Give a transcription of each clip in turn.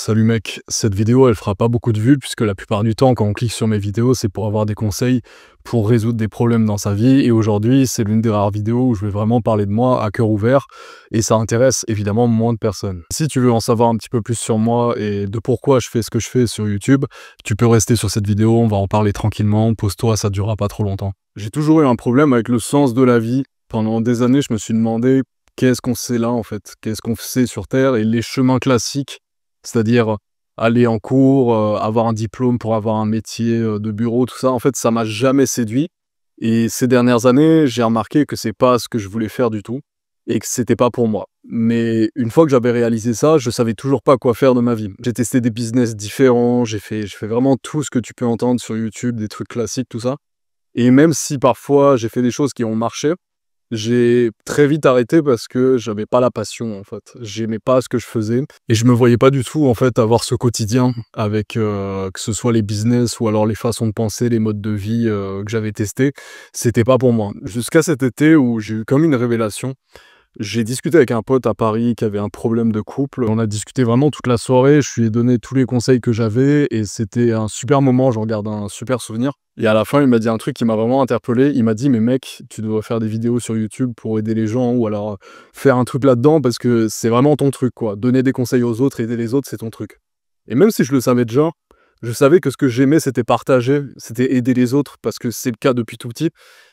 Salut mec, cette vidéo elle fera pas beaucoup de vues puisque la plupart du temps quand on clique sur mes vidéos c'est pour avoir des conseils pour résoudre des problèmes dans sa vie et aujourd'hui c'est l'une des rares vidéos où je vais vraiment parler de moi à cœur ouvert et ça intéresse évidemment moins de personnes. Si tu veux en savoir un petit peu plus sur moi et de pourquoi je fais ce que je fais sur YouTube, tu peux rester sur cette vidéo, on va en parler tranquillement, pose-toi, ça durera pas trop longtemps. J'ai toujours eu un problème avec le sens de la vie. Pendant des années je me suis demandé qu'est-ce qu'on sait là en fait, qu'est-ce qu'on sait sur Terre et les chemins classiques. C'est-à-dire, aller en cours, avoir un diplôme pour avoir un métier, de bureau, tout ça, en fait, ça m'a jamais séduit et ces dernières années, j'ai remarqué que c'est pas ce que je voulais faire du tout et que c'était pas pour moi. Mais une fois que j'avais réalisé ça, je savais toujours pas quoi faire de ma vie. J'ai testé des business différents, j'ai fait vraiment tout ce que tu peux entendre sur YouTube, des trucs classiques, tout ça et même si parfois j'ai fait des choses qui ont marché, j'ai très vite arrêté parce que j'avais pas la passion, en fait. J'aimais pas ce que je faisais et je me voyais pas du tout, en fait, avoir ce quotidien avec, que ce soit les business ou alors les façons de penser, les modes de vie, que j'avais testés. C'était pas pour moi. Jusqu'à cet été où j'ai eu comme une révélation. J'ai discuté avec un pote à Paris qui avait un problème de couple. On a discuté vraiment toute la soirée. Je lui ai donné tous les conseils que j'avais et c'était un super moment. J'en garde un super souvenir. Et à la fin, il m'a dit un truc qui m'a vraiment interpellé. Il m'a dit, mais mec, tu devrais faire des vidéos sur YouTube pour aider les gens ou alors faire un truc là-dedans parce que c'est vraiment ton truc, quoi. Donner des conseils aux autres, aider les autres, c'est ton truc. Et même si je le savais déjà, je savais que ce que j'aimais, c'était partager, c'était aider les autres parce que c'est le cas depuis tout petit.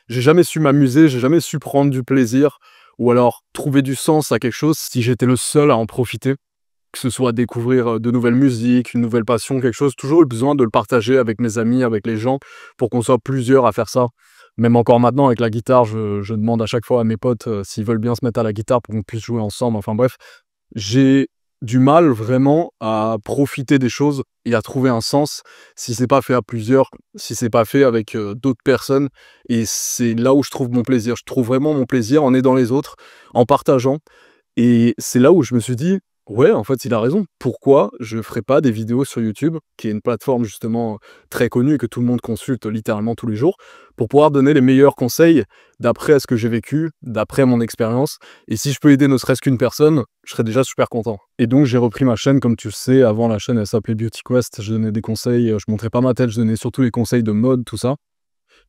J'ai jamais su m'amuser, j'ai jamais su prendre du plaisir ou alors trouver du sens à quelque chose si j'étais le seul à en profiter. Que ce soit découvrir de nouvelles musiques, une nouvelle passion, quelque chose, toujours eu besoin de le partager avec mes amis, avec les gens, pour qu'on soit plusieurs à faire ça. Même encore maintenant avec la guitare, je demande à chaque fois à mes potes s'ils veulent bien se mettre à la guitare pour qu'on puisse jouer ensemble. Enfin bref, j'ai du mal vraiment à profiter des choses et à trouver un sens si c'est pas fait à plusieurs, si c'est pas fait avec d'autres personnes. Et c'est là où je trouve mon plaisir. Je trouve vraiment mon plaisir en aidant les autres, en partageant. Et c'est là où je me suis dit: «Ouais, en fait, il a raison. Pourquoi je ferais pas des vidéos sur YouTube?» qui est une plateforme justement très connue et que tout le monde consulte littéralement tous les jours, pour pouvoir donner les meilleurs conseils d'après ce que j'ai vécu, d'après mon expérience et si je peux aider ne serait-ce qu'une personne, je serais déjà super content. Et donc j'ai repris ma chaîne comme tu le sais, avant la chaîne elle s'appelait Beauty Quest, je donnais des conseils, je montrais pas ma tête, je donnais surtout les conseils de mode, tout ça.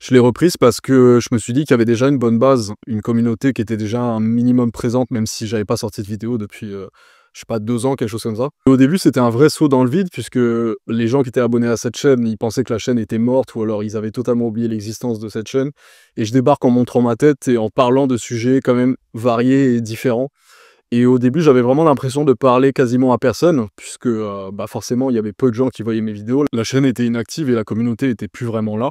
Je l'ai reprise parce que je me suis dit qu'il y avait déjà une bonne base, une communauté qui était déjà un minimum présente, même si j'avais pas sorti de vidéo depuis, je sais pas 2 ans, quelque chose comme ça. Et au début, c'était un vrai saut dans le vide puisque les gens qui étaient abonnés à cette chaîne, ils pensaient que la chaîne était morte ou alors ils avaient totalement oublié l'existence de cette chaîne. Et je débarque en montrant ma tête et en parlant de sujets quand même variés et différents. Et au début, j'avais vraiment l'impression de parler quasiment à personne puisque, bah, forcément, il y avait peu de gens qui voyaient mes vidéos. La chaîne était inactive et la communauté était plus vraiment là.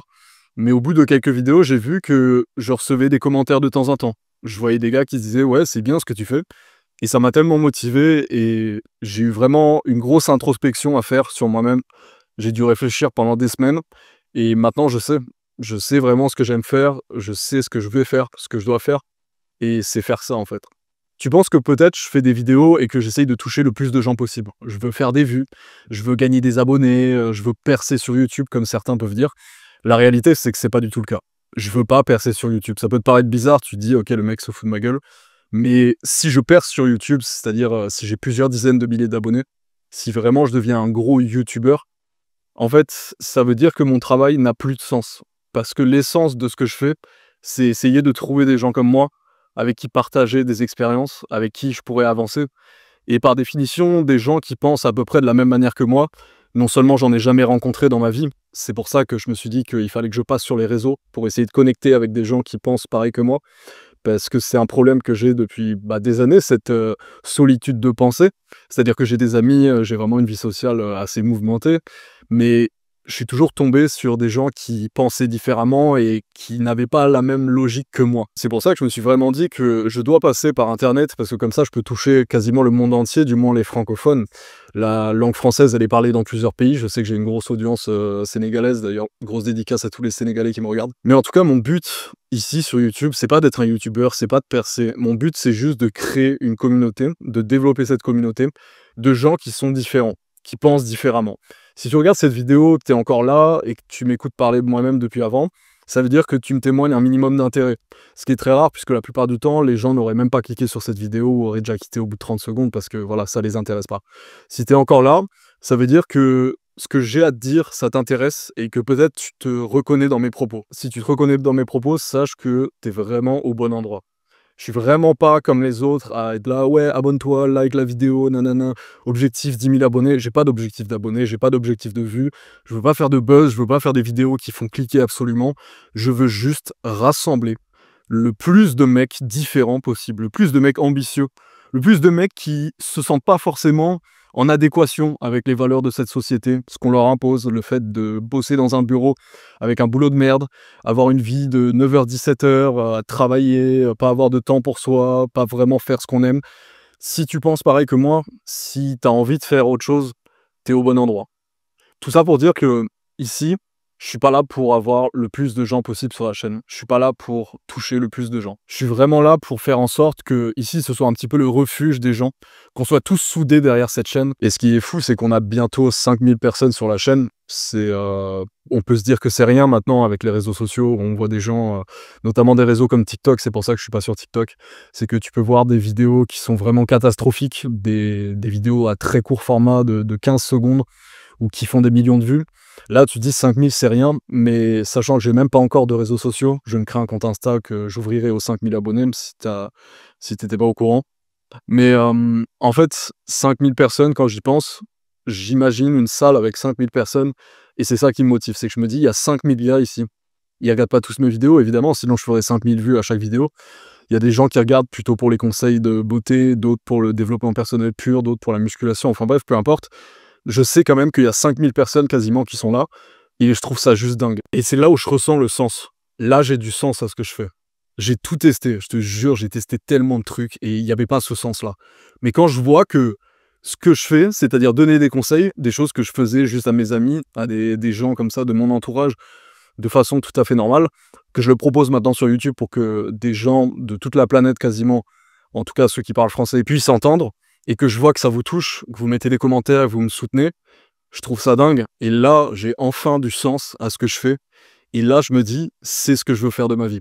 Mais au bout de quelques vidéos, j'ai vu que je recevais des commentaires de temps en temps. Je voyais des gars qui se disaient: «Ouais, c'est bien ce que tu fais» et ça m'a tellement motivé et j'ai eu vraiment une grosse introspection à faire sur moi-même. J'ai dû réfléchir pendant des semaines et maintenant je sais. Je sais vraiment ce que j'aime faire, je sais ce que je vais faire, ce que je dois faire et c'est faire ça, en fait. Tu penses que peut-être je fais des vidéos et que j'essaye de toucher le plus de gens possible. Je veux faire des vues, je veux gagner des abonnés, je veux percer sur YouTube comme certains peuvent dire. La réalité, c'est que c'est pas du tout le cas. Je veux pas percer sur YouTube. Ça peut te paraître bizarre, tu te dis: «OK, le mec se fout de ma gueule». Mais si je perce sur YouTube, c'est-à-dire, si j'ai plusieurs dizaines de milliers d'abonnés, si vraiment je deviens un gros youtubeur, en fait, ça veut dire que mon travail n'a plus de sens. Parce que l'essence de ce que je fais, c'est essayer de trouver des gens comme moi, avec qui partager des expériences, avec qui je pourrais avancer. Et par définition, des gens qui pensent à peu près de la même manière que moi, non seulement j'en ai jamais rencontré dans ma vie, c'est pour ça que je me suis dit qu'il fallait que je passe sur les réseaux pour essayer de connecter avec des gens qui pensent pareil que moi, parce que c'est un problème que j'ai depuis des années, cette solitude de pensée. C'est-à-dire que j'ai des amis, j'ai vraiment une vie sociale assez mouvementée, mais je suis toujours tombé sur des gens qui pensaient différemment et qui n'avaient pas la même logique que moi. C'est pour ça que je me suis vraiment dit que je dois passer par internet, parce que comme ça je peux toucher quasiment le monde entier, du moins les francophones. La langue française, elle est parlée dans plusieurs pays, je sais que j'ai une grosse audience sénégalaise, d'ailleurs, grosse dédicace à tous les Sénégalais qui me regardent. Mais en tout cas, mon but ici sur YouTube, c'est pas d'être un youtubeur, c'est pas de percer. Mon but, c'est juste de créer une communauté, de développer cette communauté de gens qui sont différents, qui pensent différemment. Si tu regardes cette vidéo, que tu es encore là et que tu m'écoutes parler de moi-même depuis avant, ça veut dire que tu me témoignes un minimum d'intérêt. Ce qui est très rare puisque la plupart du temps, les gens n'auraient même pas cliqué sur cette vidéo ou auraient déjà quitté au bout de 30 secondes parce que voilà, ça les intéresse pas. Si tu es encore là, ça veut dire que ce que j'ai à te dire, ça t'intéresse et que peut-être tu te reconnais dans mes propos. Si tu te reconnais dans mes propos, sache que tu es vraiment au bon endroit. Je suis vraiment pas comme les autres à être là, ouais, abonne-toi, like la vidéo, nanana, objectif 10 000 abonnés. J'ai pas d'objectif d'abonnés, j'ai pas d'objectif de vues. Je veux pas faire de buzz, je veux pas faire des vidéos qui font cliquer absolument. Je veux juste rassembler le plus de mecs différents possible, le plus de mecs ambitieux, le plus de mecs qui se sentent pas forcément en adéquation avec les valeurs de cette société, ce qu'on leur impose, le fait de bosser dans un bureau avec un boulot de merde, avoir une vie de 9h-17h, travailler, pas avoir de temps pour soi, pas vraiment faire ce qu'on aime. Si tu penses pareil que moi, si tu as envie de faire autre chose, tu es au bon endroit. Tout ça pour dire que ici, je suis pas là pour avoir le plus de gens possible sur la chaîne. Je suis pas là pour toucher le plus de gens. Je suis vraiment là pour faire en sorte que ici, ce soit un petit peu le refuge des gens, qu'on soit tous soudés derrière cette chaîne. Et ce qui est fou, c'est qu'on a bientôt 5000 personnes sur la chaîne. On peut se dire que c'est rien maintenant avec les réseaux sociaux. On voit des gens, notamment des réseaux comme TikTok. C'est pour ça que je suis pas sur TikTok. C'est que tu peux voir des vidéos qui sont vraiment catastrophiques, des vidéos à très court format de 15 secondes ou qui font des millions de vues. Là, tu dis 5000, c'est rien, mais sachant que j'ai même pas encore de réseaux sociaux, je me crée un compte Insta que j'ouvrirai aux 5000 abonnés, si t'étais pas au courant. Mais en fait, 5000 personnes, quand j'y pense, j'imagine une salle avec 5000 personnes, et c'est ça qui me motive, c'est que je me dis, il y a 5000 gars ici. Ils regardent pas tous mes vidéos, évidemment, sinon je ferais 5000 vues à chaque vidéo. Il y a des gens qui regardent plutôt pour les conseils de beauté, d'autres pour le développement personnel pur, d'autres pour la musculation, enfin bref, peu importe. Je sais quand même qu'il y a 5000 personnes quasiment qui sont là, et je trouve ça juste dingue. Et c'est là où je ressens le sens. Là, j'ai du sens à ce que je fais. J'ai tout testé, je te jure, j'ai testé tellement de trucs, et il n'y avait pas ce sens-là. Mais quand je vois que ce que je fais, c'est-à-dire donner des conseils, des choses que je faisais juste à mes amis, à des gens comme ça de mon entourage, de façon tout à fait normale, que je le propose maintenant sur YouTube pour que des gens de toute la planète quasiment, en tout cas ceux qui parlent français, puissent entendre, et que je vois que ça vous touche, que vous mettez des commentaires, que vous me soutenez, je trouve ça dingue. Et là, j'ai enfin du sens à ce que je fais. Et là, je me dis, c'est ce que je veux faire de ma vie.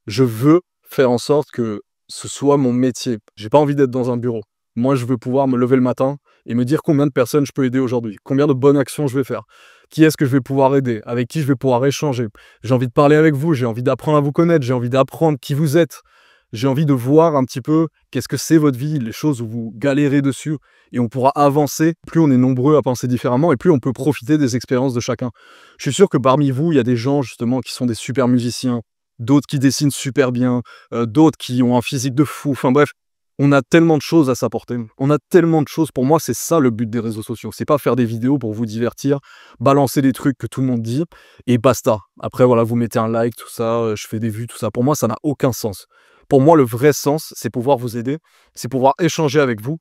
Je veux faire en sorte que ce soit mon métier. J'ai pas envie d'être dans un bureau. Moi, je veux pouvoir me lever le matin et me dire combien de personnes je peux aider aujourd'hui, combien de bonnes actions je vais faire, qui est-ce que je vais pouvoir aider, avec qui je vais pouvoir échanger. J'ai envie de parler avec vous, j'ai envie d'apprendre à vous connaître, j'ai envie d'apprendre qui vous êtes. J'ai envie de voir un petit peu qu'est-ce que c'est votre vie, les choses où vous galérez dessus, et on pourra avancer. Plus on est nombreux à penser différemment, et plus on peut profiter des expériences de chacun. Je suis sûr que parmi vous, il y a des gens justement qui sont des super musiciens, d'autres qui dessinent super bien, d'autres qui ont un physique de fou. Enfin bref, on a tellement de choses à s'apporter. On a tellement de choses. Pour moi, c'est ça le but des réseaux sociaux. C'est pas faire des vidéos pour vous divertir, balancer des trucs que tout le monde dit, et basta. Après, voilà, vous mettez un like, tout ça, je fais des vues, tout ça. Pour moi, ça n'a aucun sens. Pour moi, le vrai sens, c'est pouvoir vous aider, c'est pouvoir échanger avec vous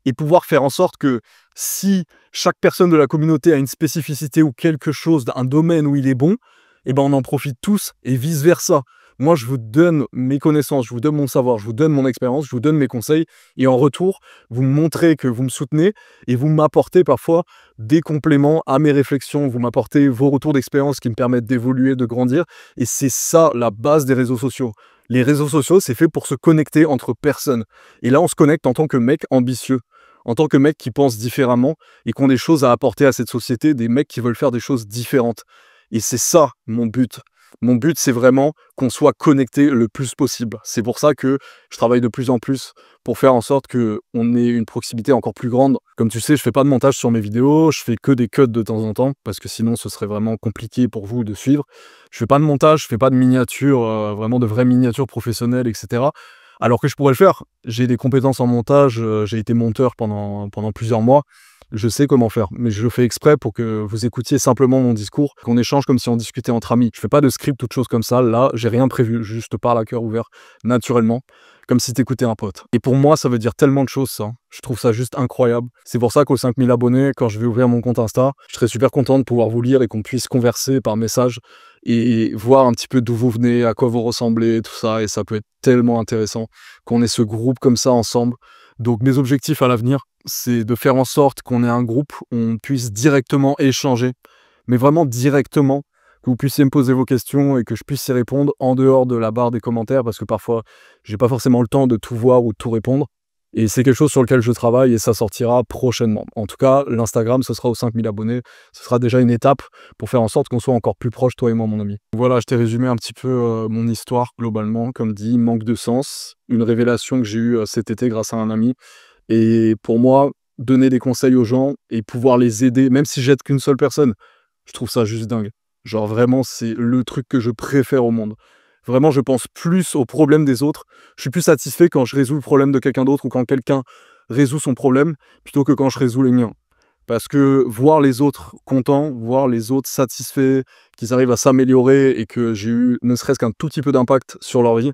et pouvoir faire en sorte que si chaque personne de la communauté a une spécificité ou quelque chose, un domaine où il est bon, eh ben on en profite tous et vice-versa. Moi, je vous donne mes connaissances, je vous donne mon savoir, je vous donne mon expérience, je vous donne mes conseils et en retour, vous me montrez que vous me soutenez et vous m'apportez parfois des compléments à mes réflexions, vous m'apportez vos retours d'expérience qui me permettent d'évoluer, de grandir et c'est ça la base des réseaux sociaux. Les réseaux sociaux, c'est fait pour se connecter entre personnes. Et là, on se connecte en tant que mec ambitieux, en tant que mec qui pense différemment et qui ont des choses à apporter à cette société, des mecs qui veulent faire des choses différentes. Et c'est ça mon but. Mon but, c'est vraiment qu'on soit connecté le plus possible. C'est pour ça que je travaille de plus en plus pour faire en sorte qu'on ait une proximité encore plus grande. Comme tu sais, je fais pas de montage sur mes vidéos, je fais que des cuts de temps en temps, parce que sinon ce serait vraiment compliqué pour vous de suivre. Je fais pas de montage, je fais pas de miniatures, vraiment de vraies miniatures professionnelles, etc. Alors que je pourrais le faire. J'ai des compétences en montage, j'ai été monteur pendant plusieurs mois. Je sais comment faire, mais je le fais exprès pour que vous écoutiez simplement mon discours, qu'on échange comme si on discutait entre amis. Je fais pas de script, toute chose comme ça, là, j'ai rien prévu, juste te parle à cœur ouvert, naturellement, comme si t'écoutais un pote. Et pour moi, ça veut dire tellement de choses, ça. Je trouve ça juste incroyable. C'est pour ça qu'aux 5000 abonnés, quand je vais ouvrir mon compte Insta, je serai super content de pouvoir vous lire et qu'on puisse converser par message et voir un petit peu d'où vous venez, à quoi vous ressemblez, tout ça, et ça peut être tellement intéressant qu'on ait ce groupe comme ça ensemble. Donc mes objectifs à l'avenir, c'est de faire en sorte qu'on ait un groupe où on puisse directement échanger, mais vraiment directement, que vous puissiez me poser vos questions et que je puisse y répondre en dehors de la barre des commentaires, parce que parfois, j'ai pas forcément le temps de tout voir ou de tout répondre. Et c'est quelque chose sur lequel je travaille et ça sortira prochainement. En tout cas, l'Instagram, ce sera aux 5000 abonnés. Ce sera déjà une étape pour faire en sorte qu'on soit encore plus proche, toi et moi, mon ami. Voilà, je t'ai résumé un petit peu mon histoire globalement. Comme dit, manque de sens. Une révélation que j'ai eue cet été grâce à un ami. Et pour moi, donner des conseils aux gens et pouvoir les aider, même si j'aide qu'une seule personne, je trouve ça juste dingue. Genre vraiment, c'est le truc que je préfère au monde. Vraiment, je pense plus aux problèmes des autres. Je suis plus satisfait quand je résous le problème de quelqu'un d'autre ou quand quelqu'un résout son problème, plutôt que quand je résous les miens. Parce que voir les autres contents, voir les autres satisfaits, qu'ils arrivent à s'améliorer et que j'ai eu ne serait-ce qu'un tout petit peu d'impact sur leur vie,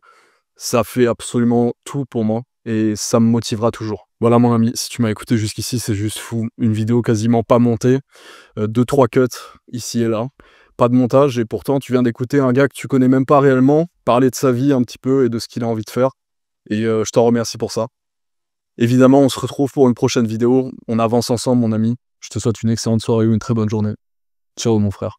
ça fait absolument tout pour moi et ça me motivera toujours. Voilà mon ami, si tu m'as écouté jusqu'ici, c'est juste fou. Une vidéo quasiment pas montée, 2-3 cuts ici et là. Pas de montage et pourtant tu viens d'écouter un gars que tu connais même pas réellement, parler de sa vie un petit peu et de ce qu'il a envie de faire. Et je t'en remercie pour ça. Évidemment, on se retrouve pour une prochaine vidéo. On avance ensemble mon ami. Je te souhaite une excellente soirée ou une très bonne journée. Ciao mon frère.